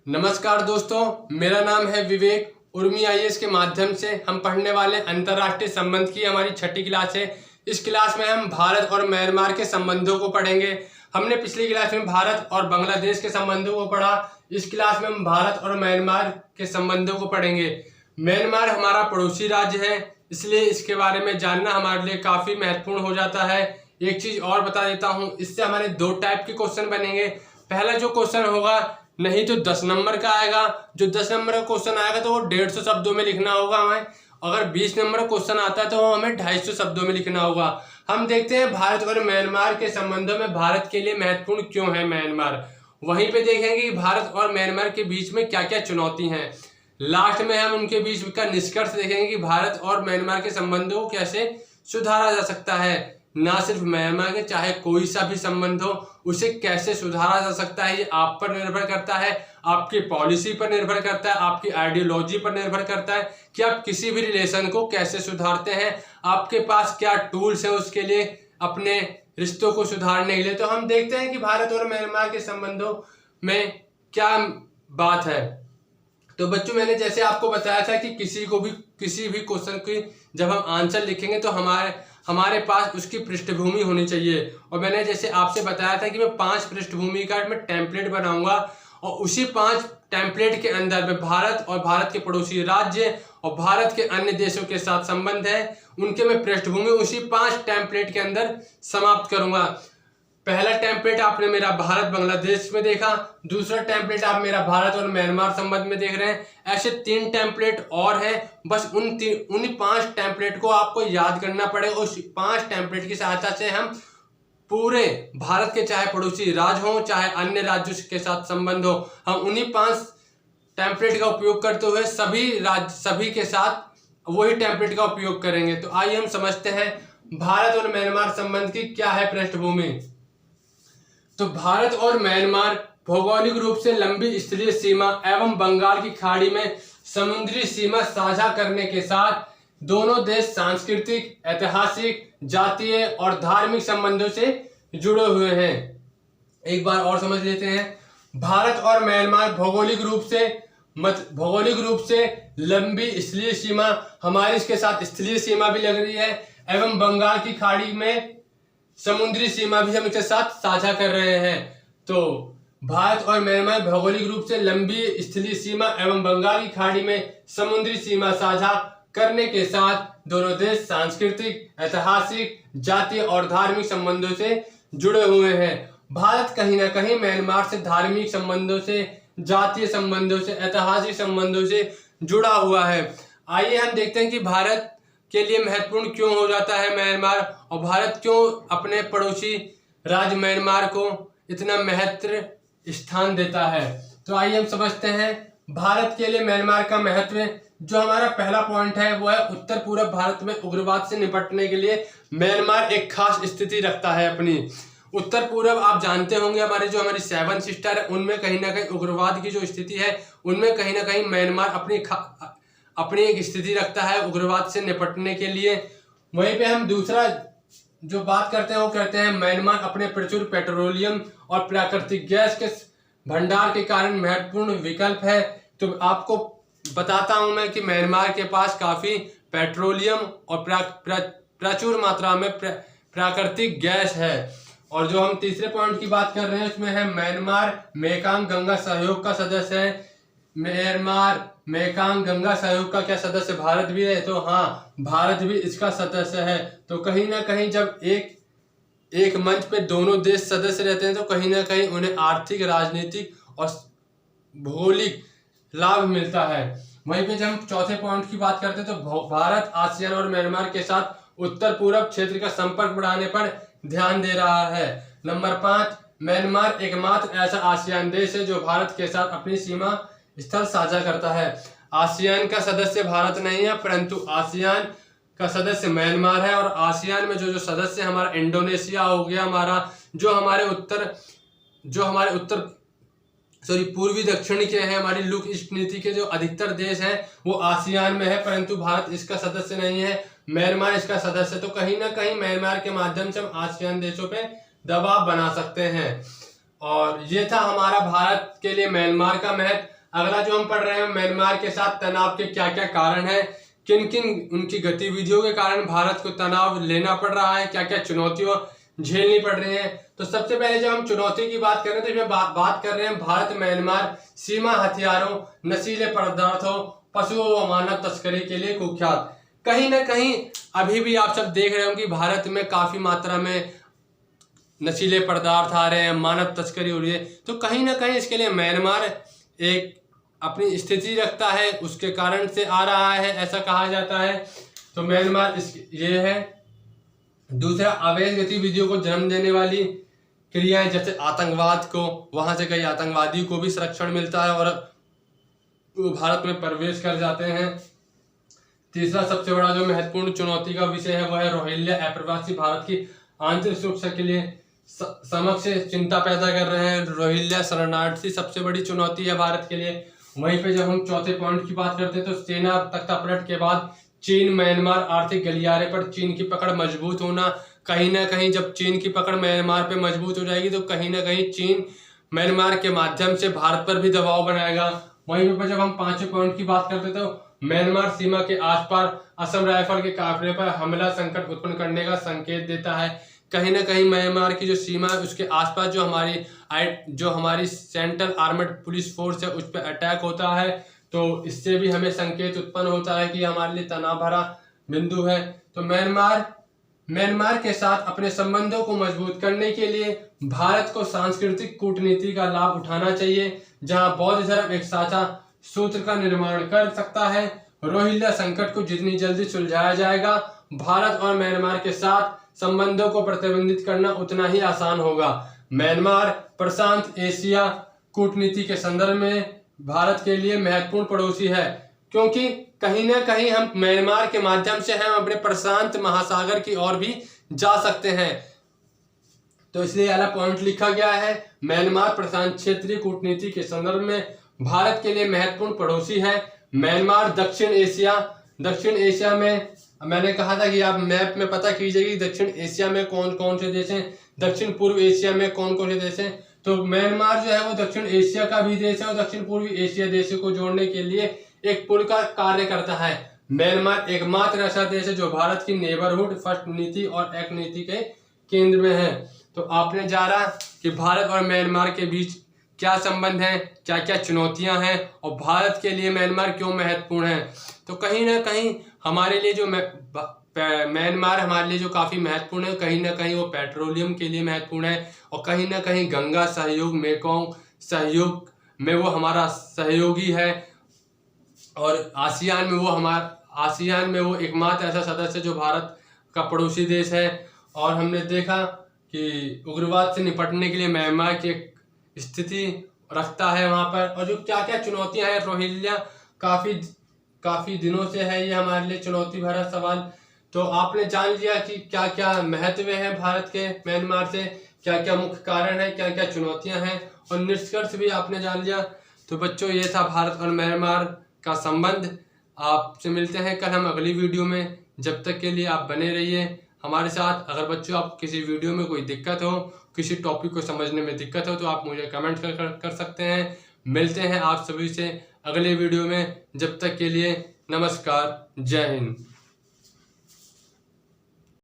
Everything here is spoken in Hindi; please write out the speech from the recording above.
नमस्कार दोस्तों, मेरा नाम है विवेक। उर्मी आईएएस के माध्यम से हम पढ़ने वाले अंतर्राष्ट्रीय संबंध की हमारी छठी क्लास है। इस क्लास में हम भारत और म्यांमार के संबंधों को पढ़ेंगे। हमने पिछली क्लास में भारत और बांग्लादेश के संबंधों को पढ़ा। इस क्लास में हम भारत और म्यांमार के संबंधों को पढ़ेंगे। म्यांमार हमारा पड़ोसी राज्य है, इसलिए इसके बारे में जानना हमारे लिए काफ़ी महत्वपूर्ण हो जाता है। एक चीज़ और बता देता हूँ, इससे हमारे दो टाइप के क्वेश्चन बनेंगे। पहला जो क्वेश्चन होगा नहीं तो 10 नंबर का आएगा। जो 10 नंबर का क्वेश्चन आएगा तो वो 150 शब्दों में लिखना होगा हमें। अगर 20 नंबर का क्वेश्चन आता है तो वो हमें 250 शब्दों में लिखना होगा। हम देखते हैं भारत और म्यांमार के संबंधों में भारत के लिए महत्वपूर्ण क्यों है म्यांमार। वहीं पे देखेंगे कि भारत और म्यांमार के बीच में क्या क्या चुनौती हैं। लास्ट में हम उनके बीच का निष्कर्ष देखेंगे कि भारत और म्यांमार के संबंधों को कैसे सुधारा जा सकता है। ना सिर्फ म्यांमार के, चाहे कोई सा भी संबंध हो, उसे कैसे सुधारा जा सकता है ये आप पर निर्भर करता है, आपकी पॉलिसी पर निर्भर करता है, आपकी आइडियोलॉजी पर निर्भर करता है कि आप किसी भी रिलेशन को कैसे सुधारते हैं। आपके पास क्या टूल्स हैं उसके लिए, अपने रिश्तों को सुधारने के लिए। तो हम देखते हैं कि भारत और म्यांमार के संबंधों में क्या बात है। तो बच्चों, मैंने जैसे आपको बताया था कि किसी भी क्वेश्चन की जब हम आंसर लिखेंगे तो हमारे पास उसकी पृष्ठभूमि होनी चाहिए। और मैंने जैसे आपसे बताया था कि मैं 5 पृष्ठभूमि का मैं टेम्पलेट बनाऊंगा और उसी 5 टेम्पलेट के अंदर में भारत और भारत के पड़ोसी राज्य और भारत के अन्य देशों के साथ संबंध है, उनके मैं पृष्ठभूमि उसी 5 टेम्पलेट के अंदर समाप्त करूंगा। पहला टेम्पलेट आपने मेरा भारत बांग्लादेश में देखा, दूसरा टेम्पलेट आप मेरा भारत और म्यांमार संबंध में देख रहे हैं। ऐसे 3 टेम्पलेट और हैं। बस उन 5 टेम्पलेट को आपको याद करना पड़ेगा। उस 5 टेम्पलेट की सहायता से हम पूरे भारत के चाहे पड़ोसी राज्य हों चाहे अन्य राज्यों के साथ संबंध हो, हम उन्हीं 5 टेम्पलेट का उपयोग करते हुए सभी के साथ वही टेम्पलेट का उपयोग करेंगे। तो आइए हम समझते हैं भारत और म्यांमार संबंध की क्या है पृष्ठभूमि। तो भारत और म्यांमार भौगोलिक रूप से लंबी स्थलीय सीमा एवं बंगाल की खाड़ी में समुद्री सीमा साझा करने के साथ दोनों देश सांस्कृतिक, ऐतिहासिक, जातीय और धार्मिक संबंधों से जुड़े हुए हैं। एक बार और समझ लेते हैं। भारत और म्यांमार भौगोलिक रूप से लंबी स्थलीय सीमा, हमारी इसके साथ स्थलीय सीमा भी लग रही है, एवं बंगाल की खाड़ी में समुद्री सीमा भी हम इसके साथ साझा कर रहे हैं। तो भारत और म्यांमार भौगोलिक रूप से लंबी स्थलीय सीमा एवं बंगाल की खाड़ी में समुद्री सीमा साझा करने के साथ दोनों देश सांस्कृतिक, ऐतिहासिक, जातीय और धार्मिक संबंधों से जुड़े हुए हैं। भारत कहीं ना कहीं म्यांमार से धार्मिक संबंधों से, जातीय संबंधों से, ऐतिहासिक संबंधों से जुड़ा हुआ है। आइए हम देखते हैं कि भारत के लिए महत्वपूर्ण क्यों हो जाता है म्यांमार, और भारत क्यों अपने पड़ोसी राज्य म्यांमार को इतना महत्व स्थान देता है। तो आइए हम समझते हैं भारत के लिए म्यांमार का महत्व। जो हमारा पहला पॉइंट है वो है उत्तर पूर्व भारत में उग्रवाद से निपटने के लिए म्यांमार एक खास स्थिति रखता है अपनी। उत्तर पूर्व आप जानते होंगे, हमारी 7 सिस्टर है, उनमें कहीं ना कहीं उग्रवाद की जो स्थिति है उनमें कहीं ना कहीं म्यांमार अपनी एक स्थिति रखता है उग्रवाद से निपटने के लिए। वहीं पे हम दूसरा जो बात करते हैं वो करते हैं म्यांमार अपने प्रचुर पेट्रोलियम और प्राकृतिक गैस के भंडार के कारण महत्वपूर्ण विकल्प है। तो आपको बताता हूं मैं कि म्यांमार के पास काफ़ी पेट्रोलियम और प्रचुर मात्रा में प्राकृतिक गैस है। और जो हम तीसरे पॉइंट की बात कर रहे हैं उसमें है म्यांमार मेकांग गंगा सहयोग का सदस्य है। म्यांमार मेकांग गंगा सहयोग का क्या सदस्य भारत भी है? तो हाँ, भारत भी इसका सदस्य है। तो कहीं ना कहीं जब एक मंच पे दोनों देश सदस्य रहते हैं तो कहीं ना कहीं उन्हें आर्थिक, राजनीतिक और भौगोलिक लाभ मिलता है। वहीं पे जब हम चौथे पॉइंट की बात करते हैं तो भारत आसियान और म्यांमार के साथ उत्तर पूर्व क्षेत्र का संपर्क बढ़ाने पर ध्यान दे रहा है। नंबर 5, म्यांमार एकमात्र ऐसा आसियान देश है जो भारत के साथ अपनी सीमा स्थल साझा करता है। आसियान का सदस्य भारत नहीं है, परंतु आसियान का सदस्य म्यांमार है। और आसियान में जो सदस्य हमारा इंडोनेशिया हो गया, पूर्वी दक्षिणी के हैं, हमारी लुक ईस्ट नीति के जो अधिकतर देश हैं वो आसियान में है, परंतु भारत इसका सदस्य नहीं है, म्यांमार इसका सदस्य। तो कहीं ना कहीं म्यांमार के माध्यम से हम आसियान देशों पे दबाव बना सकते हैं। और ये था हमारा भारत के लिए म्यांमार का महत्व। अगला जो हम पढ़ रहे हैं, म्यांमार के साथ तनाव के क्या क्या कारण हैं, किन किन उनकी गतिविधियों के कारण भारत को तनाव लेना पड़ रहा है, क्या क्या चुनौतियां झेलनी पड़ रही हैं। तो सबसे पहले जब हम चुनौती की बात कर रहे हैं तो इसमें बात कर रहे हैं भारत म्यांमार सीमा हथियारों, नशीले पदार्थों, पशुओं व मानव तस्करी के लिए कुख्यात। कहीं ना कहीं अभी भी आप सब देख रहे हो कि भारत में काफी मात्रा में नशीले पदार्थ आ रहे हैं, मानव तस्करी हो रही है। तो कहीं ना कहीं इसके लिए म्यांमार एक अपनी स्थिति रखता है, उसके कारण से आ रहा है, ऐसा कहा जाता है। तो म्यांमार ये है। दूसरा, अवैध गतिविधियों को जन्म देने वाली क्रियाएं, जैसे आतंकवाद को, वहां से कई आतंकवादी को भी संरक्षण मिलता है और वो भारत में प्रवेश कर जाते हैं। तीसरा सबसे बड़ा जो महत्वपूर्ण चुनौती का विषय है वह है रोहिंग्या अप्रवासी भारत की आंतरिक सुरक्षा के लिए समक्ष चिंता पैदा कर रहे हैं। रोहिंग्या शरणार्थी सबसे बड़ी चुनौती है भारत के लिए। वहीं पे जब हम चौथे पॉइंट की बात करते हैं तो सेना तख्तापलट के बाद चीन म्यांमार आर्थिक गलियारे पर चीन की पकड़ मजबूत होना। कहीं ना कहीं जब चीन की पकड़ म्यांमार पे मजबूत हो जाएगी तो कहीं ना कहीं चीन म्यांमार के माध्यम से भारत पर भी दबाव बनाएगा। वहीं पर जब हम पांचवें पॉइंट की बात करते तो म्यांमार सीमा के आसपास असम राइफल के काफिले पर हमला संकट उत्पन्न करने का संकेत देता है। कहीं ना कहीं म्यांमार की जो सीमा है उसके आसपास जो हमारी सेंट्रल आर्मड पुलिस फोर्स है उस पर अटैक होता है, तो इससे भी हमें संकेत उत्पन्न होता है कि हमारे लिए तनाव भरा बिंदु है। तो म्यांमार के साथ अपने संबंधों को मजबूत करने के लिए भारत को सांस्कृतिक कूटनीति का लाभ उठाना चाहिए, जहां बौद्ध धर्म एक साझा सूत्र का निर्माण कर सकता है। रोहिंग्या संकट को जितनी जल्दी सुलझाया जाएगा, भारत और म्यांमार के साथ संबंधों को प्रतिबंधित करना उतना ही आसान होगा। म्यांमार प्रशांत एशिया कूटनीति के संदर्भ में भारत के लिए महत्वपूर्ण पड़ोसी है, क्योंकि कहीं ना कहीं हम म्यांमार के माध्यम से हम अपने प्रशांत महासागर की ओर भी जा सकते हैं। तो इसलिए वाला पॉइंट लिखा गया है, म्यांमार प्रशांत क्षेत्रीय कूटनीति के संदर्भ में भारत के लिए महत्वपूर्ण पड़ोसी है। म्यांमार दक्षिण एशिया में, मैंने कहा था कि आप मैप में पता कीजिए कि दक्षिण एशिया में कौन कौन से देश हैं, दक्षिण पूर्व एशिया में कौन कौन से देश हैं। तो म्यांमार जो है वो दक्षिण एशिया का भी देश है और दक्षिण पूर्वी एशिया देशों को जोड़ने के लिए एक पुल का कार्य करता है। म्यांमार एकमात्र ऐसा देश है जो भारत की नेबरहुड फर्स्ट नीति और एक्ट नीति के केंद्र में है। तो आपने जाना कि भारत और म्यांमार के बीच क्या संबंध है, क्या क्या चुनौतियां हैं और भारत के लिए म्यांमार क्यों महत्वपूर्ण है। तो कहीं ना कहीं हमारे लिए जो म्यांमार हमारे लिए जो काफ़ी महत्वपूर्ण है, कहीं ना कहीं वो पेट्रोलियम के लिए महत्वपूर्ण है और कहीं ना कहीं गंगा सहयोग, मेकोंग सहयोग में वो हमारा सहयोगी है और आसियान में वो एकमात्र ऐसा सदस्य जो भारत का पड़ोसी देश है। और हमने देखा कि उग्रवाद से निपटने के लिए म्यांमार की एक स्थिति रखता है वहाँ पर। और जो क्या क्या चुनौतियाँ हैं, रोहिंग्या काफ़ी दिनों से है ये हमारे लिए चुनौती भरा सवाल। तो आपने जान लिया कि क्या क्या महत्व है भारत के म्यांमार से, क्या क्या मुख्य कारण है, क्या क्या चुनौतियां हैं और निष्कर्ष भी आपने जान लिया। तो बच्चों, ये था भारत और म्यांमार का संबंध। आपसे मिलते हैं कल हम अगली वीडियो में। जब तक के लिए आप बने रहिए हमारे साथ। अगर बच्चों आप किसी वीडियो में कोई दिक्कत हो, किसी टॉपिक को समझने में दिक्कत हो तो आप मुझे कमेंट कर सकते हैं। मिलते हैं आप सभी से अगले वीडियो में। जब तक के लिए नमस्कार, जय हिंद।